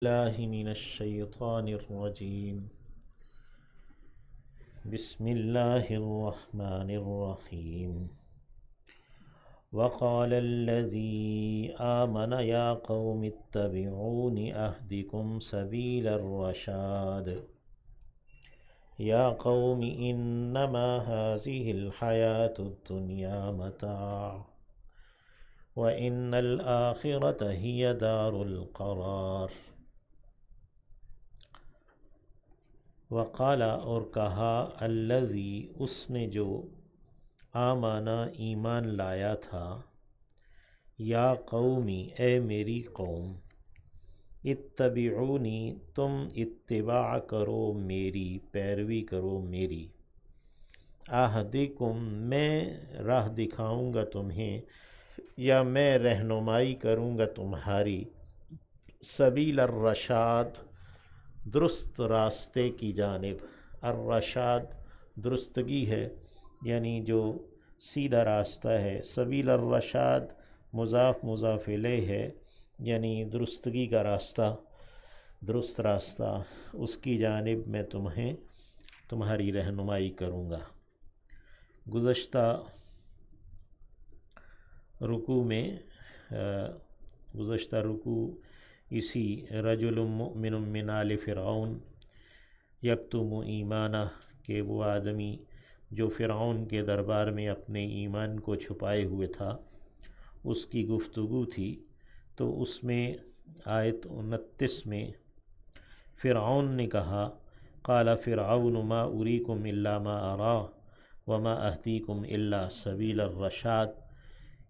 الله من الشيطان الرجيم. بسم الله الرحمن الرحيم. وقال الذي آمن يا قوم اتبعون أهدكم سبيل الرشاد. يا قوم إنما هذه الحياة الدنيا متاع وإن الآخرة هي دار القرار. وقال اور کہا الذی اس نے جو آمانا ایمان لایا تھا، یا قومی اے میری قوم، اتبعونی تم اتباع کرو میری، پیروی کرو میری، اہدکم میں راہ دکھاؤں گا تمہیں، یا میں رہنمائی کروں گا تمہاری، سبیل الرشاد درست راستے کی جانب۔ الرشاد درستگی ہے، یعنی جو سیدھا راستہ ہے۔ سبیل الرشاد مضاف مضاف الیہ ہے، یعنی درستگی کا راستہ، درست راستہ، اس کی جانب میں تمہاری رہنمائی کروں گا۔ گزشتہ رکوع اسی رجل مؤمن من آل فرعون یکتم ایمانہ کہ وہ آدمی جو فرعون کے دربار میں اپنے ایمان کو چھپائے ہوئے تھا، اس کی گفتگو تھی۔ تو اس میں آیت 29 میں فرعون نے کہا، قال فرعون ما اریکم الا ما ارا وما اہدیکم الا سبیل الرشاد،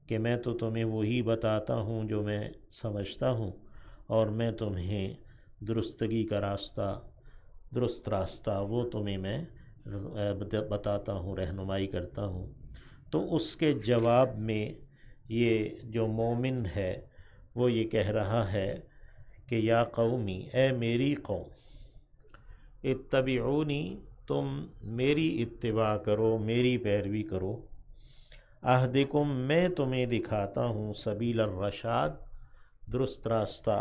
کہ میں تو تمہیں وہی بتاتا ہوں جو میں سمجھتا ہوں، اور میں تمہیں درستگی کا راستہ، درست راستہ وہ تمہیں میں بتاتا ہوں، رہنمائی کرتا ہوں۔ تو اس کے جواب میں یہ جو مومن ہے وہ یہ کہہ رہا ہے کہ یا قومی اے میری قوم، اتبعونی تم میری اتباع کرو، میری پیروی کرو، اہدکم میں تمہیں دکھاتا ہوں سبیل الرشاد درست راستہ۔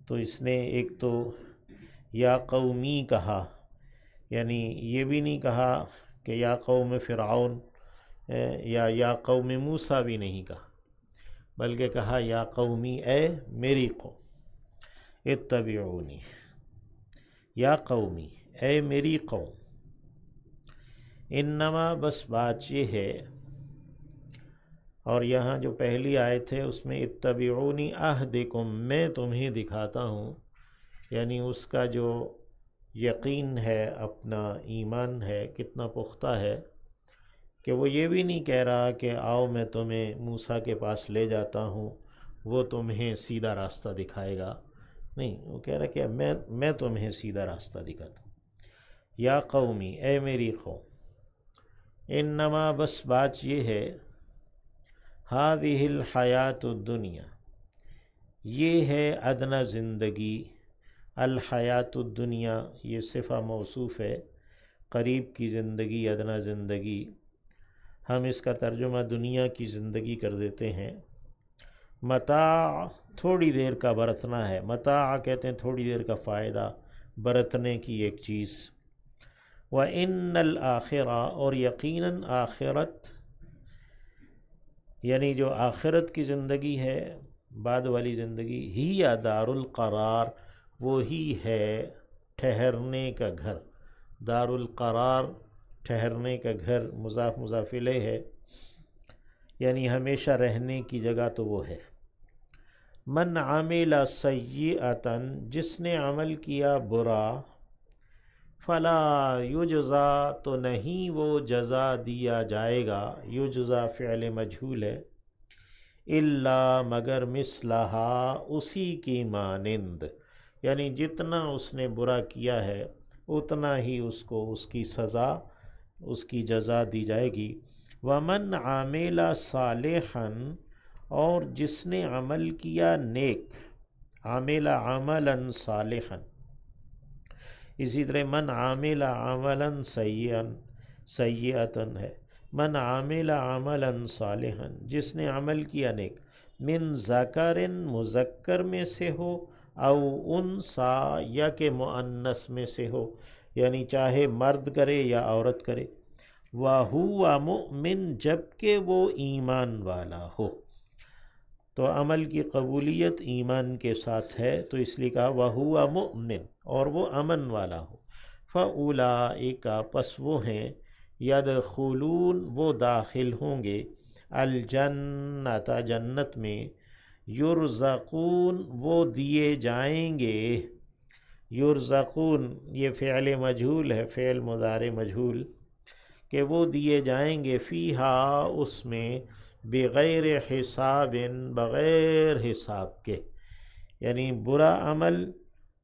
تو اس نے ایک تو یا قومی کہا، یعنی یہ بھی نہیں کہا کہ یا قوم فرعون یا قوم موسیٰ بھی نہیں کہا، بلکہ کہا یا قومی اے میری قوم، اتبعونی یا قومی اے میری قوم، انما بس بات یہ ہے، اور یہاں جو پہلی آیت ہے اس میں اتبعونی اہدکم میں تمہیں دکھاتا ہوں، یعنی اس کا جو یقین ہے، اپنا ایمان ہے کتنا پختہ ہے کہ وہ یہ بھی نہیں کہہ رہا کہ آؤ میں تمہیں موسیٰ کے پاس لے جاتا ہوں، وہ تمہیں سیدھا راستہ دکھائے گا، نہیں، وہ کہہ رہا کہ میں تمہیں سیدھا راستہ دکھاتا ہوں۔ یا قومی اے میری قوم، انما بس بات یہ ہے، ہذہ الحیات الدنیا یہ ہے ادنی زندگی، الحیات الدنیا یہ صفہ موصوف ہے، قریب کی زندگی، ادنی زندگی، ہم اس کا ترجمہ دنیا کی زندگی کر دیتے ہیں۔ متاع تھوڑی دیر کا برتنا ہے، متاع کہتے ہیں تھوڑی دیر کا فائدہ، برتنے کی ایک چیز۔ وَإِنَّ الْآخِرَةَ اور یقیناً آخرت، یعنی جو آخرت کی زندگی ہے، بعد والی زندگی، ہی دار القرار وہی ہے ٹھہرنے کا گھر، دار القرار ٹھہرنے کا گھر، مضاف مضاف الیہ ہے، یعنی ہمیشہ رہنے کی جگہ تو وہ ہے۔ من عمل سیئۃ جس نے عمل کیا برا، فلا یجزا تو نہیں وہ جزا دیا جائے گا، یجزا فعل مجہول ہے، الا مگر مثلہا اسی کی مانند، یعنی جتنا اس نے برا کیا ہے اتنا ہی اس کو اس کی سزا، اس کی جزا دی جائے گی۔ ومن عامل صالحا اور جس نے عمل کیا نیک، عامل عملا صالحا، اسی طرح من عامل عملا سیئتا ہے، من عامل عملا صالحا جس نے عمل کیا نیک، من ذکر مذکر میں سے ہو، او انسا یا کہ مؤنث میں سے ہو، یعنی چاہے مرد کرے یا عورت کرے، وَهُوَ مُؤْمِن جبکہ وہ ایمان والا ہو۔ تو عمل کی قبولیت ایمان کے ساتھ ہے، تو اس لیے کہا وَهُوَ مُؤْمِن، اور وہ امن والا ہو۔ فَأُولَئِکَ پس وہ ہیں، یدخلون وہ داخل ہوں گے، الجنت جنت میں، یرزقون وہ دیے جائیں گے، یرزقون یہ فعل مجہول ہے، فعل مضارع مجہول، کہ وہ دیے جائیں گے فیہا اس میں، بغیر حساب بغیر حساب کے، یعنی برا عمل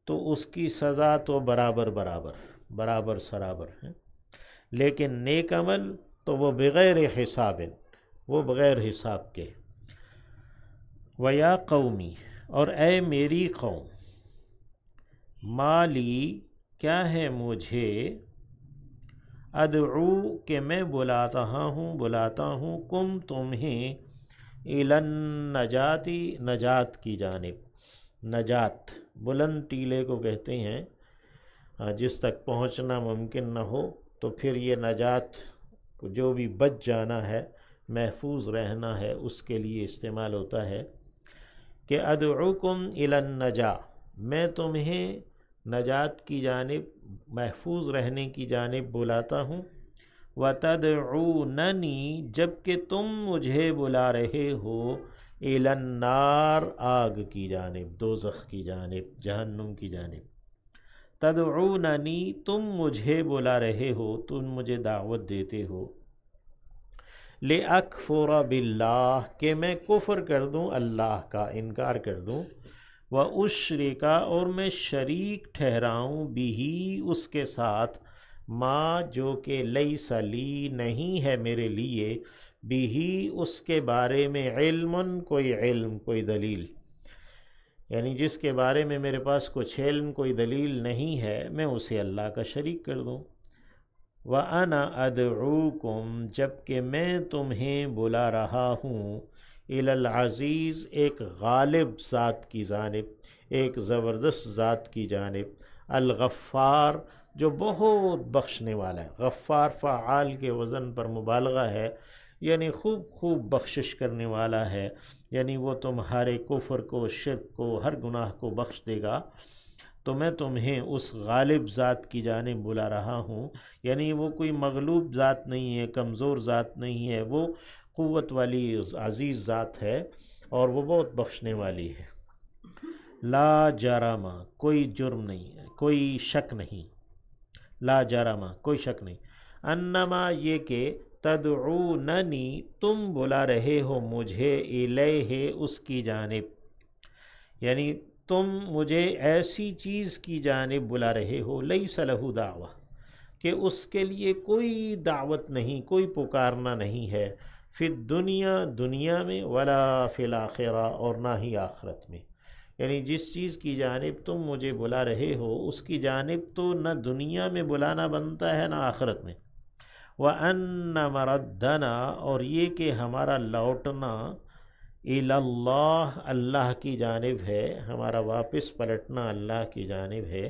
تو اس کی سزا تو برابر سرابر ہے، لیکن نیک عمل تو وہ بغیر حساب، وہ بغیر حساب کے۔ وَيَا قَوْمِ اور اے میری قوم، مالی کیا ہے مجھے، ادعو کہ میں بلاتا ہوں کم تمہیں، الی النجاتی نجات کی جانب، نجات بلند ٹیلے کو کہتے ہیں جس تک پہنچنا ممکن نہ ہو، تو پھر یہ نجات جو بھی بچ جانا ہے، محفوظ رہنا ہے، اس کے لیے استعمال ہوتا ہے کہ ادعوکم الی النجا، میں تمہیں نجات کی جانب، محفوظ رہنے کی جانب بلاتا ہوں، وَتَدْعُونَنِي جبکہ تم مجھے بلا رہے ہو، الی النار آگ کی جانب، دوزخ کی جانب، جہنم کی جانب، تدعوننی تم مجھے بلا رہے ہو، تم مجھے دعوت دیتے ہو، لِأَكْفُرَ بِاللَّهِ کہ میں کفر کر دوں اللہ کا، انکار کر دوں، وَأُشْرِكَ اور میں شریک ٹھہراؤں بِهِ اس کے ساتھ، ما جو کہ لیس لی نہیں ہے میرے لیے، بِهِ اس کے بارے میں، علم کوئی دلیل، یعنی جس کے بارے میں میرے پاس کچھ علم کوئی دلیل نہیں ہے، میں اسے اللہ کا شریک کر دوں۔ وَأَنَا أَدْعُوكُمْ جبکہ میں تمہیں بلا رہا ہوں، الی العزیز ایک غالب ذات کی جانب، ایک زبردست ذات کی جانب، الغفار جو بہت بخشنے والا ہے، غفار فعال کے وزن پر مبالغہ ہے، یعنی خوب بخشش کرنے والا ہے، یعنی وہ تمہارے کفر کو، شرک کو، ہر گناہ کو بخش دے گا۔ تو میں تمہیں اس غالب ذات کی جانب بلا رہا ہوں، یعنی وہ کوئی مغلوب ذات نہیں ہے، کمزور ذات نہیں ہے، وہ قوت والی عزیز ذات ہے، اور وہ بہت بخشنے والی ہے۔ لا جرم کوئی جرم نہیں ہے، کوئی شک نہیں، لا جرم کوئی شک نہیں، انما یہ کہ تدعوننی تم بلا رہے ہو مجھے، الیہ اس کی جانب، یعنی تم مجھے ایسی چیز کی جانب بلا رہے ہو، لیس لہ دعوہ کہ اس کے لیے کوئی دعوت نہیں، کوئی پکارنا نہیں ہے، فی الدنیا دنیا میں، ولا فی الآخرہ اور نہ ہی آخرت میں، یعنی جس چیز کی جانب تم مجھے بلا رہے ہو اس کی جانب تو نہ دنیا میں بلانا بنتا ہے نہ آخرت میں۔ وَأَنَّ مَرَدَّنَا اور یہ کہ ہمارا لوٹنا، الی اللہ اللہ کی جانب ہے، ہمارا واپس پلٹنا اللہ کی جانب ہے۔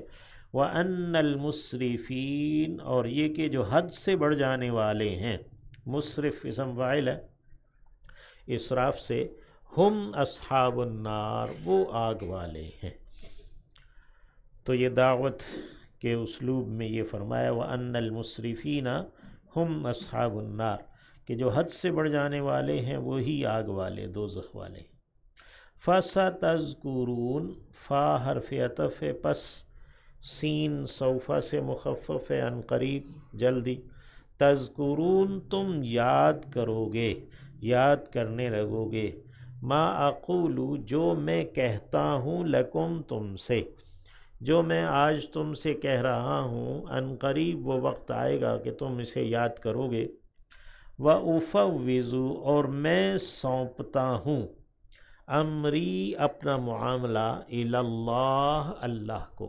وَأَنَّ الْمُسْرِفِينَ اور یہ کہ جو حد سے بڑھ جانے والے ہیں، مسرف اسم فاعل ہے اسراف سے، ہم اصحاب النار وہ آگ والے ہیں۔ تو یہ دعوت کے اسلوب میں یہ فرمایا وَأَنَّ الْمُسْرِفِينَ ہم اصحاب النار کہ جو حد سے بڑھ جانے والے ہیں وہی آگ والے، دوزخ والے۔ فَسَتَذْكُرُونَ فا حرف عطف ہے، پس سین سوفا سے مخفف ہے، عن قریب جلدی، تذکرون تم یاد کرو گے، یاد کرنے لگو گے، ما اقول جو میں کہتا ہوں، لکم تم سے، جو میں آج تم سے کہہ رہا ہوں، عن قریب وہ وقت آئے گا کہ تم اسے یاد کرو گے۔ وَأُفَوِّضُ اور میں سونپتا ہوں، امری اپنا معاملہ، الی اللہ اللہ کو،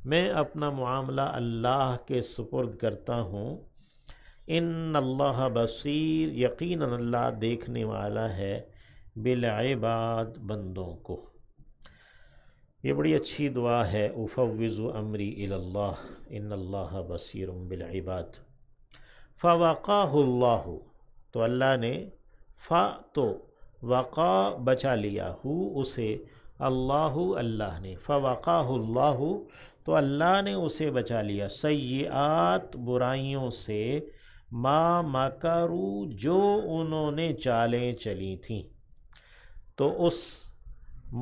میں اپنا معاملہ اللہ کے سپرد کرتا ہوں۔ ان اللہ بصیر یقیناً اللہ دیکھنے والا ہے، بالعباد بندوں کو۔ یہ بڑی اچھی دعا ہے، افوض امری الی اللہ ان اللہ بصیر بالعباد۔ فوقاہ اللہ، تو اللہ نے تو وقا بچا لیا، اسے اللہ اللہ نے، فوقاہ اللہ تو اللہ نے اسے بچا لیا، سیئات برائیوں سے، ما مکروا جو انہوں نے چالیں چلی تھیں۔ تو اس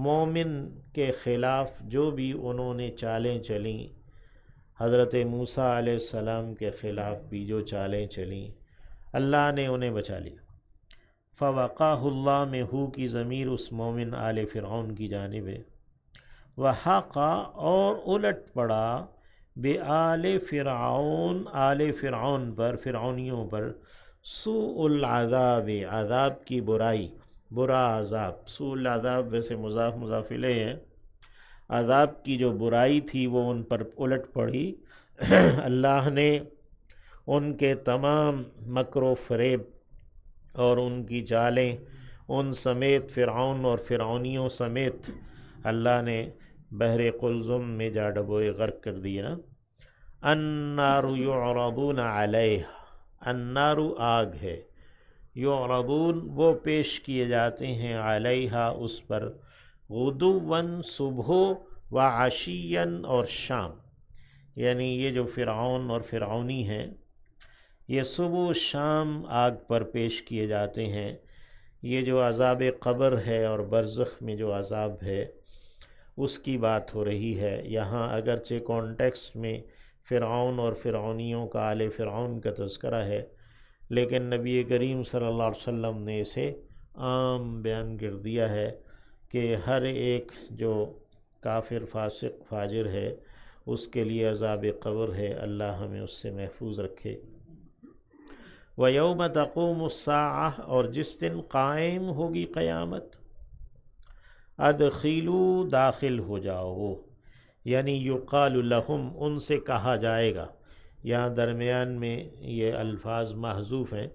مومن کے خلاف جو بھی انہوں نے چالیں چلیں، حضرت موسیٰ علیہ السلام کے خلاف بھی جو چالیں چلیں، اللہ نے انہیں بچا لیا۔ فوقاہ اللہ میں کی ضمیر اس مومن آل فرعون کی جانب ہے، وحاقہ اور الٹ پڑا، بے آل فرعون آل فرعون پر، فرعونیوں پر، سوء العذاب عذاب کی برائی، برا عذاب، سوء العذاب ویسے مضاف مضاف الیہ ہے، عذاب کی جو برائی تھی وہ ان پر الٹ پڑی۔ اللہ نے ان کے تمام مکر و فریب اور ان کی چالیں ان سمیت، فرعون اور فرعونیوں سمیت، اللہ نے بحر قلزم میں جا ڈبوئے غرق کر دیے نا۔ النار یعرضون علیہ، النار آگ ہے، یعرضون وہ پیش کیے جاتے ہیں، علیہا اس پر، غدواً صبح، و عشیاً اور شام، یعنی یہ جو فرعون اور فرعونی ہیں یہ صبح و شام آگ پر پیش کیے جاتے ہیں۔ یہ جو عذاب قبر ہے اور برزخ میں جو عذاب ہے اس کی بات ہو رہی ہے یہاں، اگرچہ کانٹیکسٹ میں فرعون اور فرعونیوں کا، آل فرعون کا تذکرہ ہے، لیکن نبی کریم صلی اللہ علیہ وسلم نے اسے عام بیان کر دیا ہے کہ ہر ایک جو کافر فاسق فاجر ہے اس کے لیے عذاب قبر ہے، اللہ ہمیں اس سے محفوظ رکھے۔ وَيَوْمَ تَقُومُ السَّاعَةُ اور جس دن قائم ہوگی قیامت، ادخلوا داخل ہو جاؤ، یعنی یقال لہم ان سے کہا جائے گا، یہاں درمیان میں یہ الفاظ محذوف ہیں،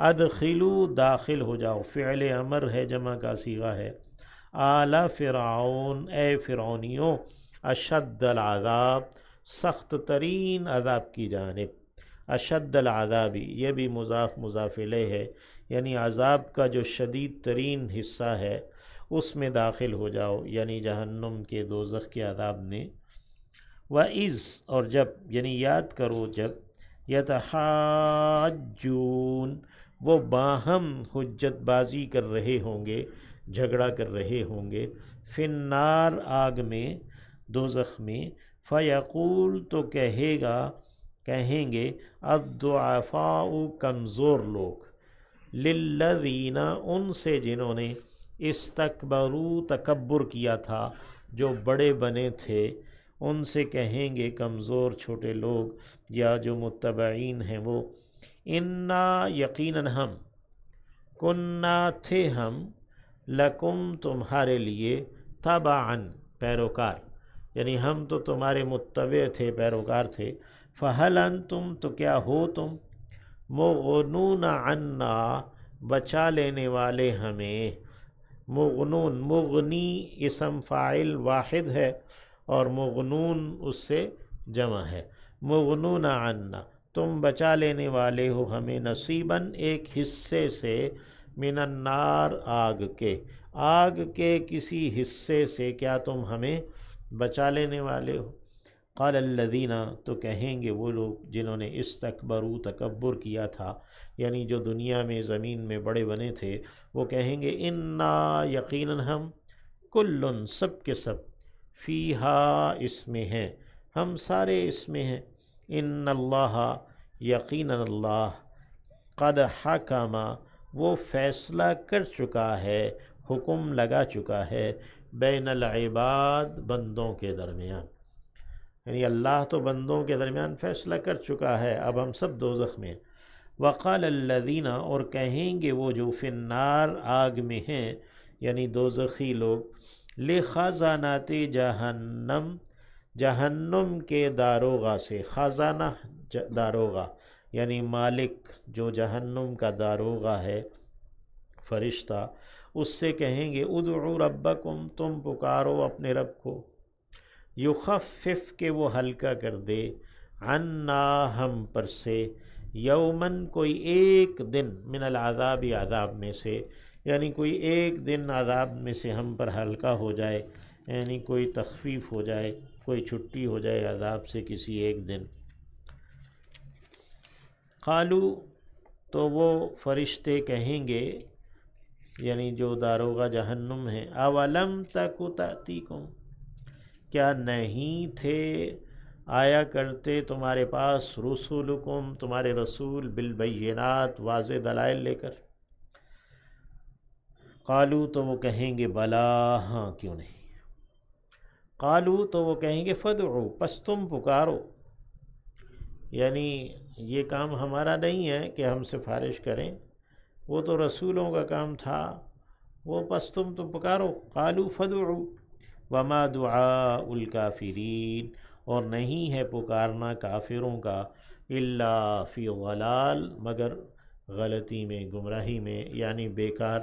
ادخلوا داخل ہو جاؤ، فعل امر ہے، جمع کا صیغہ ہے، آل فرعون اے فرعونیوں، اشد العذاب سخت ترین عذاب کی جانب، اشد العذابی یہ بھی مضاف مضاف الیہ ہے، یعنی عذاب کا جو شدید ترین حصہ ہے اس میں داخل ہو جاؤ، یعنی جہنم کے دوزخ کے عذاب نے۔ وَإِذْ اور جب، یعنی یاد کرو جب، یتحاجون وہ باہم حجت بازی کر رہے ہوں گے، جھگڑا کر رہے ہوں گے، فی النار آگ میں، دوزخ میں، فیقول تو کہیں گے الضعفاء کمزور لوگ، للذین ان سے جنہوں نے استکبروا تکبر کیا تھا، جو بڑے بنے تھے، ان سے کہیں گے کمزور چھوٹے لوگ یا جو متبعین ہیں وہ، انا یقیناً ہم، کننا تھے ہم، لکم تمہارے لیے، تبعاً پیروکار، یعنی ہم تو تمہارے متبع تھے، پیروکار تھے، فہل انتم تو کیا ہو تم، مغنون عنا بچا لینے والے ہمیں، مغنون مغنی اسم فاعل واحد ہے اور مغنون اس سے جمع ہے، مغنون عنا تم بچا لینے والے ہو ہمیں، نصیباً ایک حصے سے، من النار آگ کے کسی حصے سے کیا تم ہمیں بچا لینے والے ہو۔ قال الذین تو کہیں گے وہ لوگ جنہوں نے استکبروا تکبر کیا تھا، یعنی جو دنیا میں زمین میں بڑے بنے تھے، وہ کہیں گے انا یقیناً ہم، کلن سب کے سب، فیہا اس میں ہیں، ہم سارے اس میں ہیں، ان اللہ یقیناً اللہ، قد حکم وہ فیصلہ کر چکا ہے، حکم لگا چکا ہے، بین العباد بندوں کے درمیان، یعنی اللہ تو بندوں کے درمیان فیصلہ کر چکا ہے، اب ہم سب دوزخ میں۔ وقال الذین اور کہیں گے وہ جو فی النار آگ میں ہیں، یعنی دوزخی لوگ، لخزانات جہنم جہنم کے داروغہ سے، خزانہ داروغہ یعنی مالک، جو جہنم کا داروغہ ہے فرشتہ، اس سے کہیں گے ادعوا ربکم تم پکارو اپنے رب کو، یخفف کہ وہ ہلکا کر دے، عنا ہم پر سے، یومن کوئی ایک دن، من العذاب عذاب میں سے، یعنی کوئی ایک دن عذاب میں سے ہم پر ہلکا ہو جائے، یعنی کوئی تخفیف ہو جائے، کوئی چھٹی ہو جائے عذاب سے کسی ایک دن۔ قالو تو وہ فرشتے کہیں گے، یعنی جو داروغہ جہنم ہے، اولم تک تأتیکم، کیا نہیں تھے آیا کرتے تمہارے پاس، رسولکم تمہارے رسول، بالبینات واضح دلائل لے کر؟ قالو تو وہ کہیں گے بلا، ہاں کیوں نہیں۔ قالو تو وہ کہیں گے فدعو، پس تم پکارو، یعنی یہ کام ہمارا نہیں ہے کہ ہم سفارش کریں، وہ تو رسولوں کا کام تھا، وہ پس تم تو پکارو۔ قالو فدعو وما دعاء الکافرین، اور نہیں ہے پکارنا کافروں کا، الا فی ضلال، مگر غلطی میں، گمراہی میں، یعنی بیکار،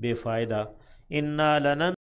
بے فائدہ۔ انا لنن